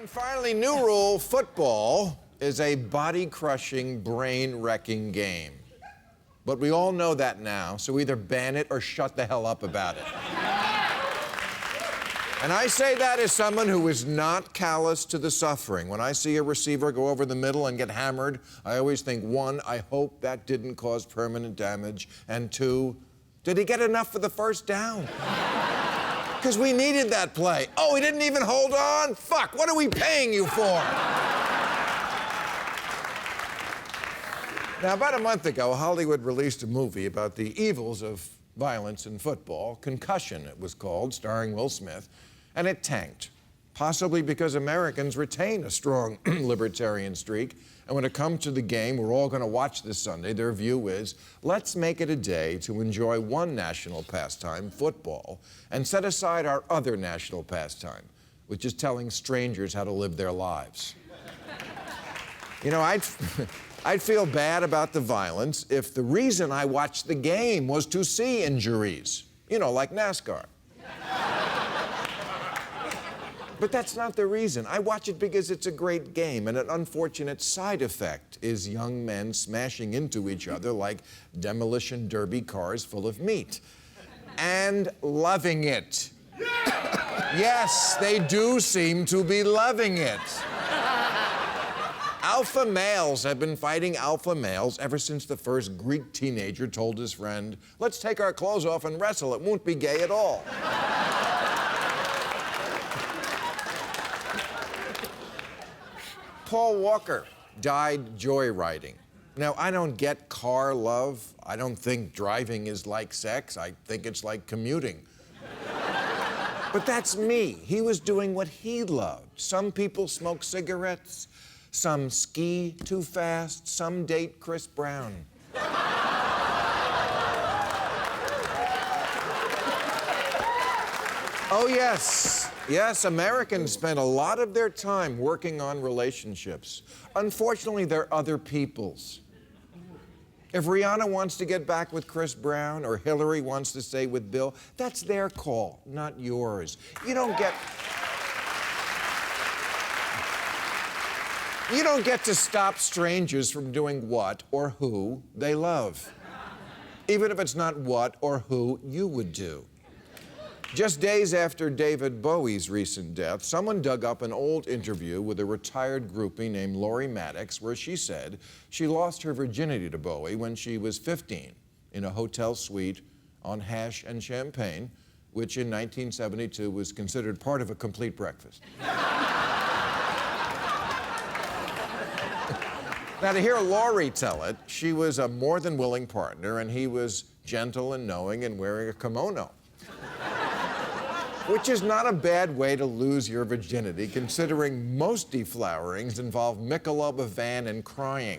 And finally, new rule, football is a body-crushing, brain-wrecking game. But we all know that now, so either ban it or shut the hell up about it. And I say that as someone who is not callous to the suffering. When I see a receiver go over the middle and get hammered, I always think, one, I hope that didn't cause permanent damage, and two, did he get enough for the first down? Because we needed that play. Oh, he didn't even hold on? Fuck, what are we paying you for? Now, about a month ago, Hollywood released a movie about the evils of violence in football. Concussion, it was called, starring Will Smith, and it tanked. Possibly because Americans retain a strong libertarian streak, and when it comes to the game we're all going to watch this Sunday, their view is, let's make it a day to enjoy one national pastime, football, and set aside our other national pastime, which is telling strangers how to live their lives. You know, I'd feel bad about the violence if the reason I watched the game was to see injuries, you know, like NASCAR. But that's not the reason. I watch it because it's a great game, and an unfortunate side effect is young men smashing into each other like demolition derby cars full of meat. And loving it. Yes, they do seem to be loving it. Alpha males have been fighting alpha males ever since the first Greek teenager told his friend, let's take our clothes off and wrestle. It won't be gay at all. Paul Walker died joyriding. Now, I don't get car love. I don't think driving is like sex. I think it's like commuting. But that's me. He was doing what he loved. Some people smoke cigarettes. Some ski too fast. Some date Chris Brown. Oh, yes. Yes, Americans spend a lot of their time working on relationships. Unfortunately, they're other people's. If Rihanna wants to get back with Chris Brown or Hillary wants to stay with Bill, that's their call, not yours. You don't get to stop strangers from doing what or who they love, even if it's not what or who you would do. Just days after David Bowie's recent death, someone dug up an old interview with a retired groupie named Lori Maddox, where she said she lost her virginity to Bowie when she was 15 in a hotel suite on hash and champagne, which in 1972 was considered part of a complete breakfast. Now, to hear Lori tell it, she was a more than willing partner, and he was gentle and knowing and wearing a kimono. Which is not a bad way to lose your virginity, considering most deflowerings involve Michelob Van and crying.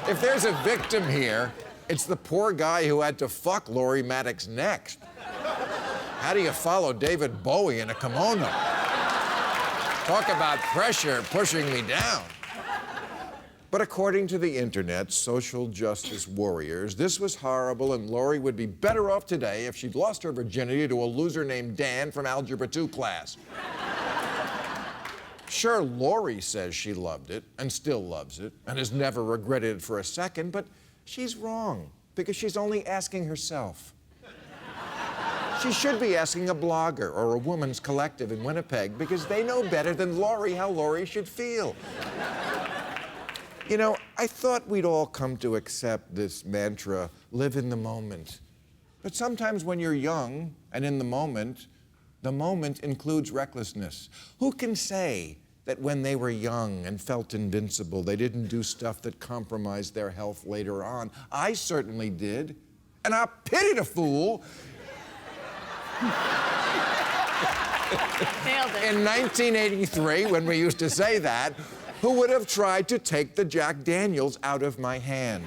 If there's a victim here, it's the poor guy who had to fuck Lori Maddox next. How do you follow David Bowie in a kimono? Talk about pressure pushing me down. But according to the internet, social justice warriors, this was horrible, and Lori would be better off today if she'd lost her virginity to a loser named Dan from Algebra 2 class. Sure, Lori says she loved it, and still loves it, and has never regretted it for a second, but she's wrong, because she's only asking herself. She should be asking a blogger or a woman's collective in Winnipeg, because they know better than Lori how Lori should feel. You know, I thought we'd all come to accept this mantra, live in the moment. But sometimes when you're young and in the moment includes recklessness. Who can say that when they were young and felt invincible, they didn't do stuff that compromised their health later on? I certainly did. And I pity the fool. Nailed it. In 1983, when we used to say that, who would have tried to take the Jack Daniels out of my hand?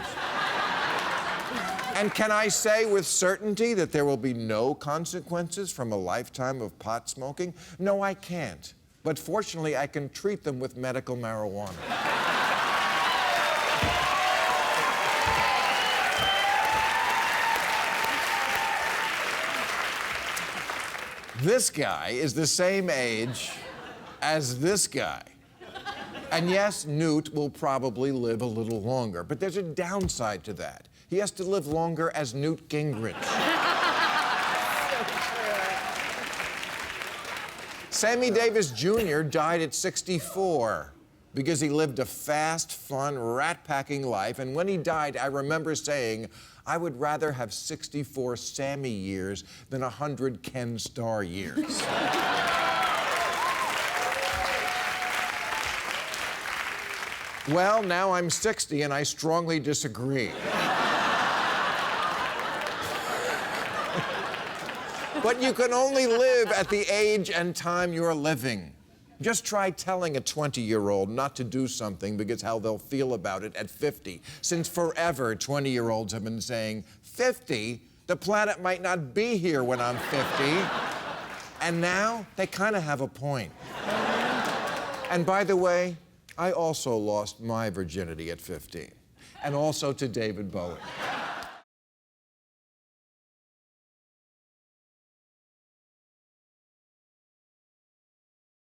And can I say with certainty that there will be no consequences from a lifetime of pot smoking? No, I can't. But fortunately, I can treat them with medical marijuana. This guy is the same age as this guy. And yes, Newt will probably live a little longer, but there's a downside to that. He has to live longer as Newt Gingrich. Sammy Davis Jr. died at 64 because he lived a fast, fun, rat-packing life, and when he died, I remember saying, I would rather have 64 Sammy years than 100 Ken Starr years. Well, now I'm 60 and I strongly disagree. But you can only live at the age and time you're living. Just try telling a 20-year-old not to do something because how they'll feel about it at 50. Since forever, 20-year-olds have been saying, 50? The planet might not be here when I'm 50. And now, they kind of have a point. And by the way, I also lost my virginity at 15. And also to David Bowie.